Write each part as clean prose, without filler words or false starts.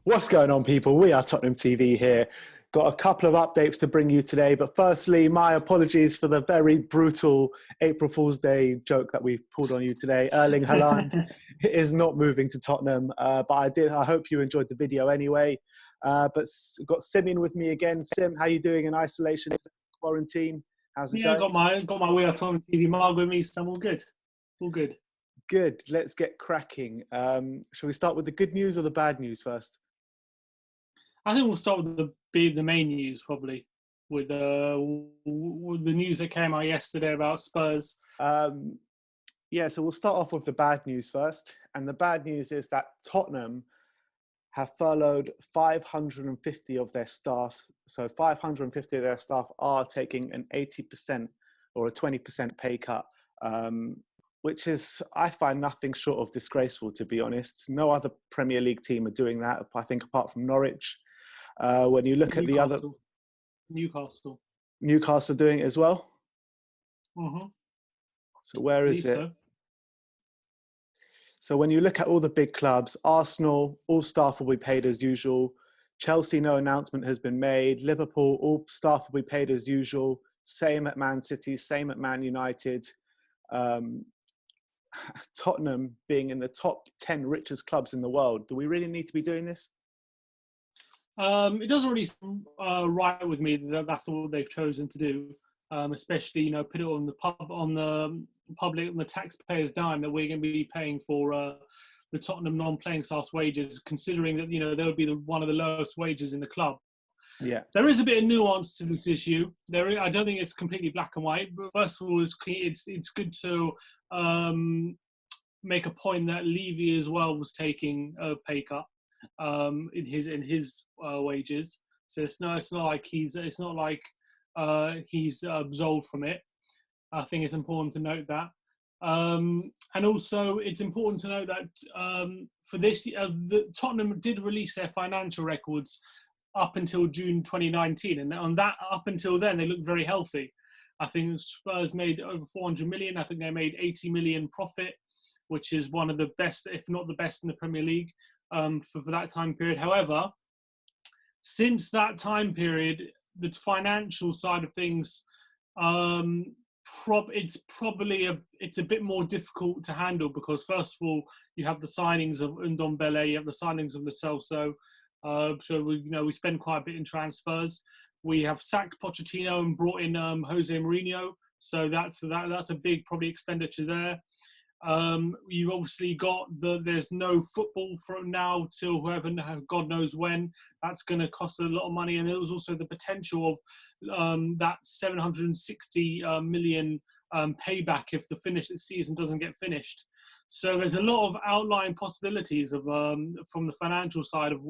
What's going on, people? We are Tottenham TV here. Got a couple of updates to bring you today, but firstly, my apologies for the very brutal April Fool's Day joke that we pulled on you today. Erling Haaland is not moving to Tottenham, but I hope you enjoyed the video anyway. But got Sim in with me again. Sim, how you doing in isolation, quarantine? How's it going? Got my We Are Tottenham TV mug with me, so I'm all good. All good. Good. Let's get cracking. Shall we start with the good news or the bad news first? I think we'll start with the main news, probably, with the news that came out yesterday about Spurs. Yeah, so we'll start off with the bad news first. And the bad news is that Tottenham have furloughed 550 of their staff. So 550 of their staff are taking an 80% or a 20% pay cut, which is, I find, nothing short of disgraceful, to be honest. No other Premier League team are doing that, I think, apart from Norwich. When you look at the other... Newcastle doing it as well? Mm-hmm. So where is it? So when you look at all the big clubs, Arsenal, all staff will be paid as usual. Chelsea, no announcement has been made. Liverpool, all staff will be paid as usual. Same at Man City, same at Man United. Tottenham being in the top 10 richest clubs in the world. Do we really need to be doing this? It doesn't really right with me that that's all they've chosen to do, especially, put it on the public, on the taxpayers' dime that we're going to be paying for the Tottenham non-playing staff's wages, considering that, they would be one of the lowest wages in the club. Yeah, there is a bit of nuance to this issue. I don't think it's completely black and white. But first of all, it's good to make a point that Levy as well was taking a pay cut in his wages. So it's not like he's absolved from it. I think it's important to note that. And also, it's important to note that for this, Tottenham did release their financial records up until June 2019, and on that, up until then, they looked very healthy. I think Spurs made over 400 million. I think they made 80 million profit, which is one of the best, if not the best, in the Premier League for that time period. However, since that time period, the financial side of things, it's a bit more difficult to handle, because first of all, you have the signings of Ndombele, you have the signings of Lo Celso. So we spend quite a bit in transfers. We have sacked Pochettino and brought in Jose Mourinho, so that's a big probably expenditure there. You've obviously got there's no football from now till God knows when. That's going to cost a lot of money, and there was also the potential of that 760 million payback if the season doesn't get finished. So there's a lot of outlying possibilities of from the financial side of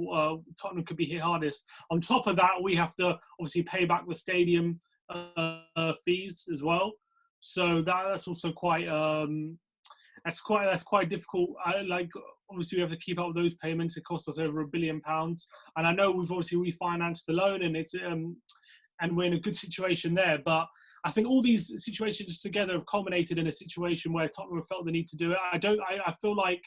Tottenham could be hit hardest. On top of that, we have to obviously pay back the stadium fees as well. So that's also quite that's quite difficult. Obviously we have to keep up with those payments. It costs us over £1 billion, and I know we've obviously refinanced the loan, and it's and we're in a good situation there. But I think all these situations together have culminated in a situation where Tottenham felt the need to do it. I feel like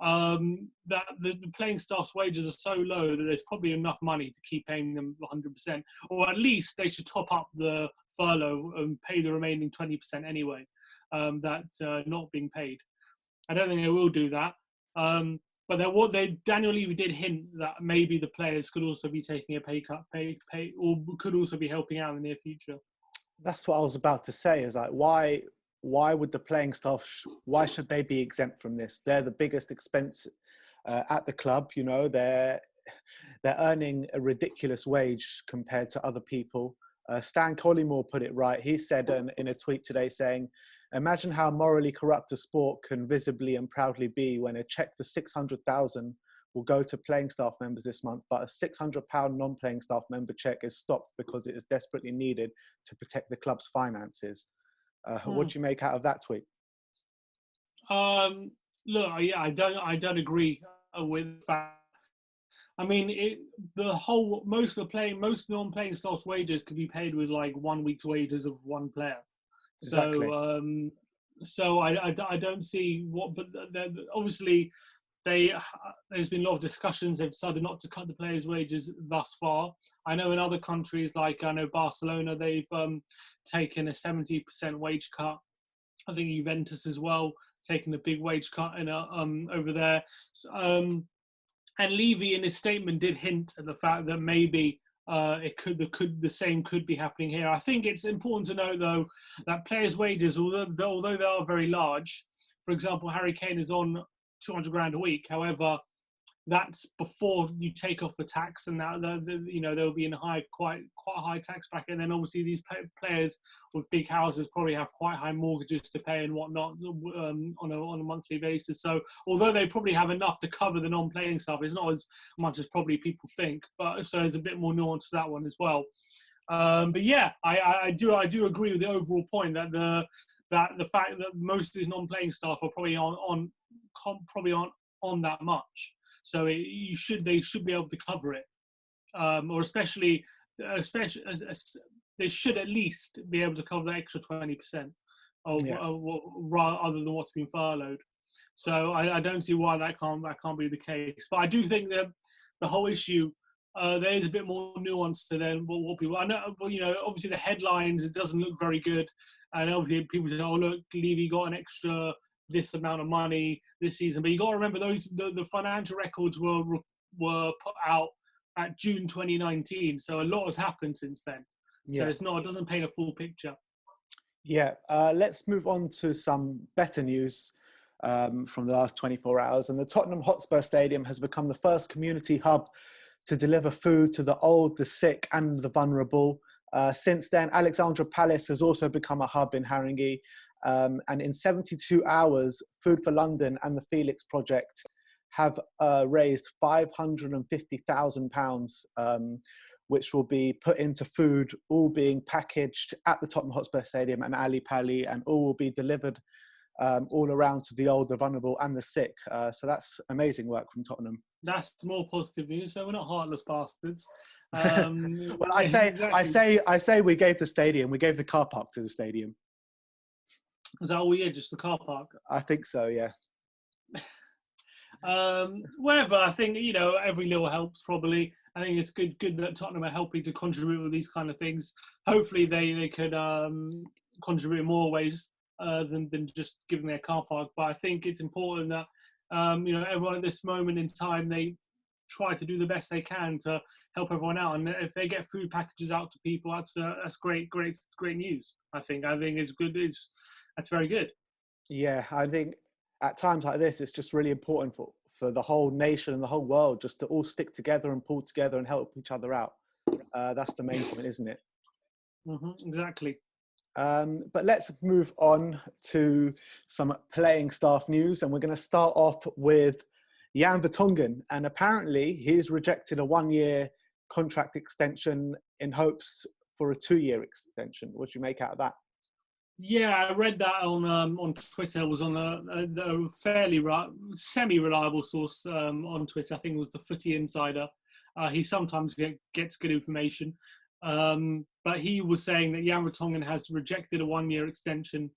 that the playing staff's wages are so low that there's probably enough money to keep paying them 100%, or at least they should top up the furlough and pay the remaining 20% anyway. That's not being paid. I don't think they will do that. But Daniel Levy did hint that maybe the players could also be taking a pay cut, or could also be helping out in the near future. That's what I was about to say. Is like, why would the playing staff? Why should they be exempt from this? They're the biggest expense at the club. They're earning a ridiculous wage compared to other people. Stan Collymore put it right. He said in a tweet today saying, "Imagine how morally corrupt a sport can visibly and proudly be when a cheque for 600,000 will go to playing staff members this month, but a £600 non-playing staff member cheque is stopped because it is desperately needed to protect the club's finances." What do you make out of that tweet? Look, yeah, I don't agree with that. I mean, most non-playing staff's wages could be paid with like 1 week's wages of one player. Exactly. So I don't see what, but obviously there's been a lot of discussions. They've decided not to cut the players' wages thus far. I know in other countries, like I know Barcelona, they've taken a 70% wage cut. I think Juventus as well, taking a big wage cut in over there. And Levy in his statement did hint at the fact that maybe the same could be happening here. I think it's important to note though that players' wages, although they are very large, for example, Harry Kane is on 200 grand a week. However, that's before you take off the tax, and that they'll be in quite a high tax bracket. And then obviously these players with big houses probably have quite high mortgages to pay and whatnot on a monthly basis. So although they probably have enough to cover the non-playing stuff, it's not as much as probably people think. But so there's a bit more nuance to that one as well. But yeah, I do agree with the overall point that the fact that most of these non-playing staff are probably aren't on that much. So they should be able to cover it, or especially they should at least be able to cover the extra 20% other than what's been furloughed. So I don't see why that can't be the case. But I do think that the whole issue there is a bit more nuance to then what people. I know, obviously the headlines, it doesn't look very good, and obviously people say, "Oh look, Levy got an extra this amount of money this season," but you got to remember the financial records were put out at June 2019, so a lot has happened since then. So it doesn't paint a full picture. Yeah, let's move on to some better news from the last 24 hours. And the Tottenham Hotspur Stadium has become the first community hub to deliver food to the old, the sick and the vulnerable. Since then, Alexandra Palace has also become a hub in Haringey. And in 72 hours, Food for London and the Felix Project have raised £550,000, which will be put into food, all being packaged at the Tottenham Hotspur Stadium and Ali Pali, and all will be delivered all around to the old, the vulnerable and the sick. So that's amazing work from Tottenham. That's more positive news. So we're not heartless bastards. Well, I say we gave the the car park to the stadium. Is that all we did? Just the car park? I think so, yeah. Whatever. I think every little helps. Probably. I think it's good that Tottenham are helping to contribute with these kind of things. Hopefully, they could contribute in more ways than just giving their car park. But I think it's important that everyone at this moment in time, they try to do the best they can to help everyone out. And if they get food packages out to people, that's great news. I think it's good. That's very good. Yeah, I think at times like this, it's just really important for the whole nation and the whole world just to all stick together and pull together and help each other out. That's the main point, isn't it? Mm-hmm, exactly. But let's move on to some playing staff news. And we're going to start off with Jan Vertonghen. And apparently he's rejected a 1-year contract extension in hopes for a 2-year extension. What do you make out of that? Yeah, I read that on Twitter. It was on a fairly semi-reliable source on Twitter. I think it was the Footy Insider. He sometimes gets good information. But he was saying that Jan Vertonghen has rejected a 1-year extension,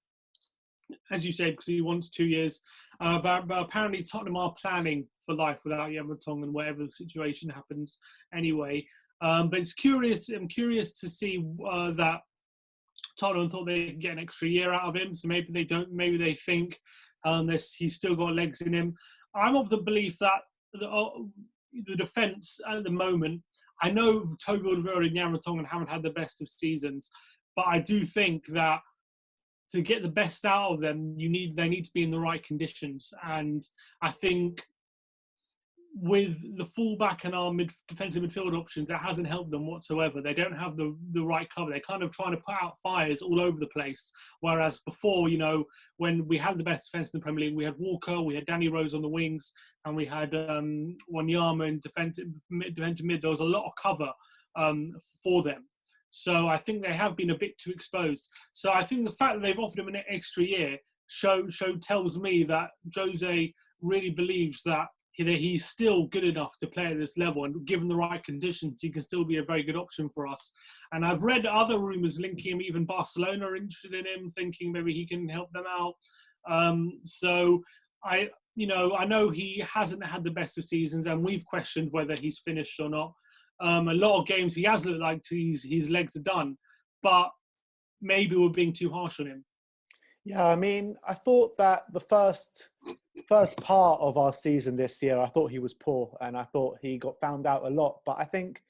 as you say, because he wants 2 years. But apparently Tottenham are planning for life without Jan Vertonghen, whatever the situation happens anyway. But I'm curious to see that Tottenham thought they could get an extra year out of him, so maybe they don't. Maybe they think he's still got legs in him. I'm of the belief that the defence at the moment, I know Toby Alderweireld and Jan Vertonghen haven't had the best of seasons, but I do think that to get the best out of them, they need to be in the right conditions. And I think with the fullback and our defensive midfield options, it hasn't helped them whatsoever. They don't have the right cover. They're kind of trying to put out fires all over the place. Whereas before, when we had the best defence in the Premier League, we had Walker, we had Danny Rose on the wings, and we had Wanyama in defensive mid. There was a lot of cover for them. So I think they have been a bit too exposed. So I think the fact that they've offered him an extra year tells me that Jose really believes that he's still good enough to play at this level, and given the right conditions, he can still be a very good option for us. And I've read other rumours linking him, even Barcelona are interested in him, thinking maybe he can help them out. So I know he hasn't had the best of seasons, and we've questioned whether he's finished or not. A lot of games he has looked like his legs are done, but maybe we're being too harsh on him. Yeah, I mean, I thought that the first part of our season this year, I thought he was poor, and I thought he got found out a lot. But I think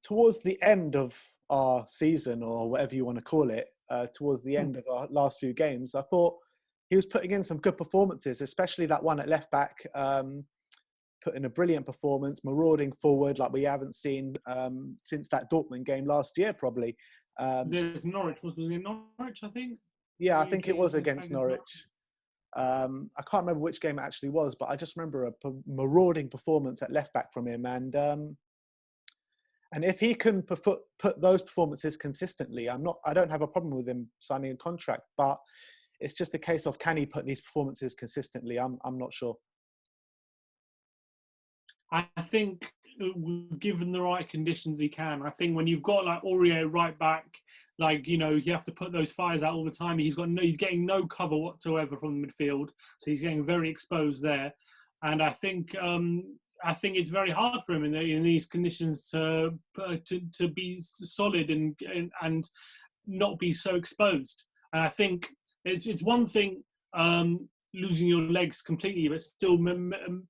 towards the end of our season, or whatever you want to call it, towards the end of our last few games, I thought he was putting in some good performances, especially that one at left back. Put in a brilliant performance, marauding forward like we haven't seen since that Dortmund game last year, probably. There's Norwich. Was it in Norwich, I think? Yeah, I think it was against Norwich. I can't remember which game it actually was, but I just remember a marauding performance at left back from him. And if he can put those performances consistently, I don't have a problem with him signing a contract. But it's just a case of, can he put these performances consistently? I'm not sure. I think given the right conditions, he can. I think when you've got like Aurier right back, like, you have to put those fires out all the time. He's getting no cover whatsoever from the midfield, so he's getting very exposed there. And I think it's very hard for him in these conditions to be solid and not be so exposed. And I think it's one thing losing your legs completely, but still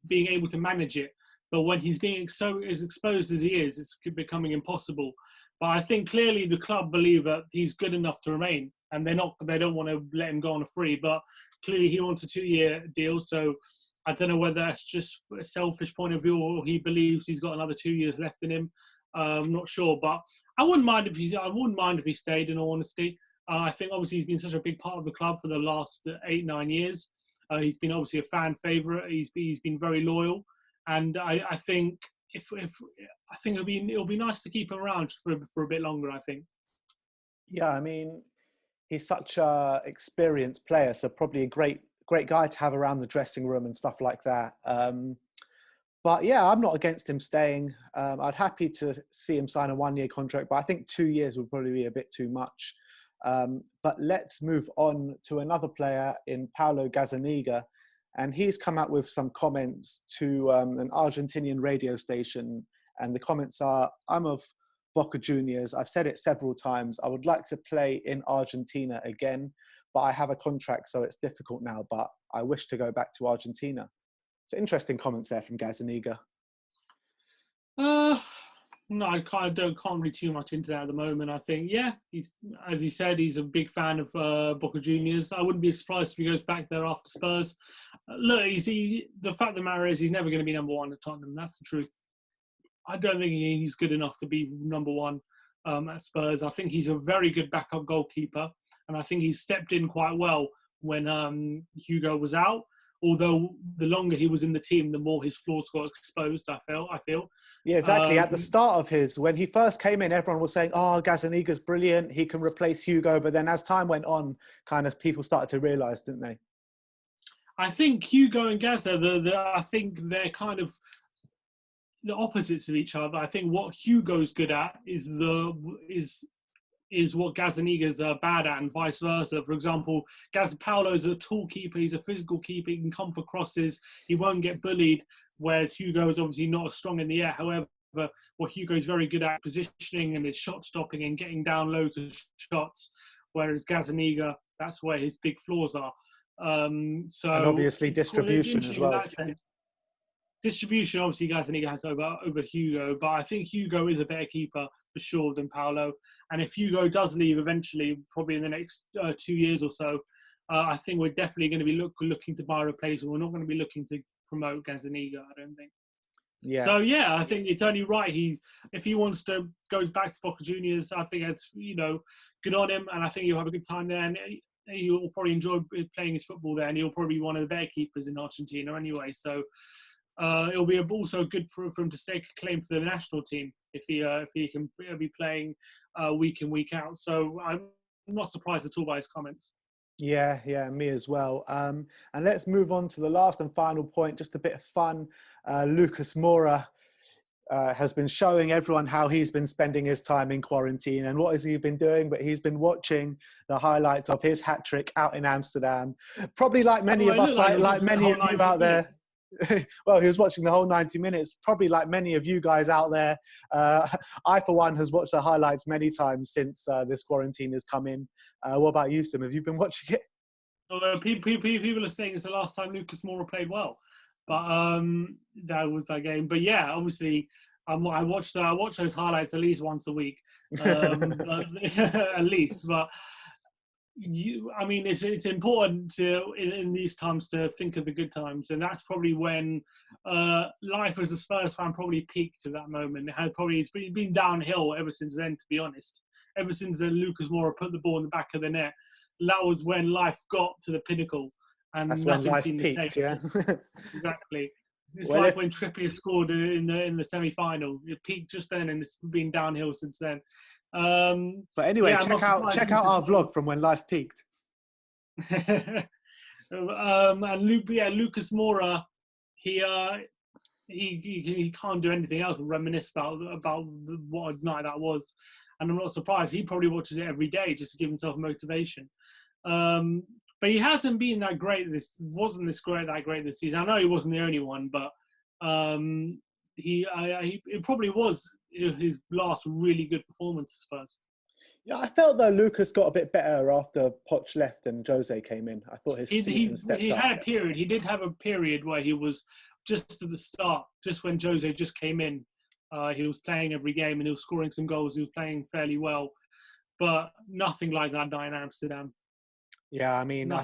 being able to manage it. But when he's being so as exposed as he is, it's becoming impossible. But I think clearly the club believe that he's good enough to remain, and they don't want to let him go on a free. But clearly he wants a 2-year deal, so I don't know whether that's just a selfish point of view or he believes he's got another 2 years left in him. I'm not sure, but I wouldn't mind if he stayed. In all honesty, I think obviously he's been such a big part of the club for the last 8-9 years. He's been obviously a fan favourite. He's been very loyal. And I think it'll be nice to keep him around for a bit longer, I think. Yeah, I mean, he's such a experienced player, so probably a great guy to have around the dressing room and stuff like that. But yeah, I'm not against him staying. I'd happy to see him sign a 1-year contract, but I think 2 years would probably be a bit too much. But let's move on to another player in Paulo Gazzaniga. And he's come out with some comments to an Argentinian radio station. And the comments are, I'm of Boca Juniors. I've said it several times. I would like to play in Argentina again, but I have a contract, so it's difficult now. But I wish to go back to Argentina. So interesting comments there from Gazzaniga. No, I can't read too much into that at the moment. I think, yeah, he's, as he said, he's a big fan of Boca Juniors. I wouldn't be surprised if he goes back there after Spurs. Look, the fact of the matter is he's never going to be number one at Tottenham. That's the truth. I don't think he's good enough to be number one at Spurs. I think he's a very good backup goalkeeper, and I think he's stepped in quite well when Hugo was out. Although the longer he was in the team, the more his flaws got exposed, I feel. Yeah, exactly. At the start of when he first came in, everyone was saying, oh, Gazzaniga's brilliant. He can replace Hugo. But then as time went on, kind of people started to realise, didn't they? I think Hugo and Gazza, I think they're kind of the opposites of each other. I think what Hugo's good at is what Gazzaniga's bad at, and vice versa. For example, Paulo's a tall keeper, he's a physical keeper, he can come for crosses, he won't get bullied, whereas Hugo is obviously not as strong in the air. However, what Hugo's very good at positioning and is shot stopping and getting down loads of shots, whereas Gazzaniga, that's where his big flaws are. And obviously distribution as well. Distribution, obviously, Gazzaniga has over Hugo, but I think Hugo is a better keeper for sure than Paulo. And if Hugo does leave eventually, probably in the next 2 years or so, I think we're definitely going to be looking to buy a replacement. We're not going to be looking to promote Gazzaniga, I don't think. Yeah. So yeah, I think it's only right. If he wants to go back to Boca Juniors, I think it's good on him, and I think he'll have a good time there, and he'll probably enjoy playing his football there, and he'll probably be one of the better keepers in Argentina anyway. So. It'll be also good for him to stake a claim for the national team if he can be playing week in, week out. So I'm not surprised at all by his comments. Yeah, me as well. And let's move on to the last and final point, just a bit of fun. Lucas Moura has been showing everyone how he's been spending his time in quarantine. And what has he been doing? But he's been watching the highlights of his hat-trick out in Amsterdam. Probably like many of us, like many of you out there. Well, he was watching the whole 90 minutes, probably like many of you guys out there. I, for one, has watched the highlights many times since this quarantine has come in. What about you, Sim? Have you been watching it? Although people are saying it's the last time Lucas Moura played well, but that was that game. But yeah, obviously, I watch those highlights at least once a week, at least. But I mean, it's important to in these times to think of the good times, and that's probably when life as a Spurs fan probably peaked at that moment. It's been downhill ever since then, to be honest. Ever since then, Lucas Moura put the ball in the back of the net. That was when life got to the pinnacle, and that's when life peaked. Yeah, exactly. It's like when Trippier scored in the semi-final. It peaked just then, and it's been downhill since then. But anyway, check out our vlog from when life peaked. And Lucas Moura, he can't do anything else but reminisce about what a night that was, and I'm not surprised. He probably watches it every day just to give himself motivation. But he hasn't been that great. Wasn't that great this season. I know he wasn't the only one, but it probably was his last really good performance, I suppose. Yeah, I felt though Lucas got a bit better after Poch left and Jose came in. I thought his season stepped up. He had a period. He did have a period where he was just at the start, just when Jose just came in. He was playing every game and he was scoring some goals. He was playing fairly well, but nothing like that night in Amsterdam. Yeah, I mean, I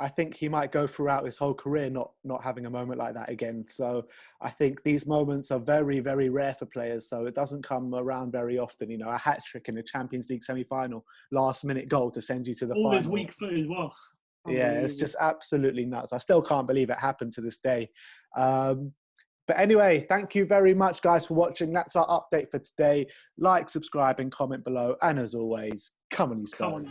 think he might go throughout his whole career not having a moment like that again. So I think these moments are very, very rare for players. So it doesn't come around very often. You know, a hat trick in a Champions League semi-final, last-minute goal to send you to the final. All his weak foot as well. Yeah, it's just absolutely nuts. I still can't believe it happened to this day. But anyway, thank you very much, guys, for watching. That's our update for today. Like, subscribe, and comment below. And as always, come on, you Spurs.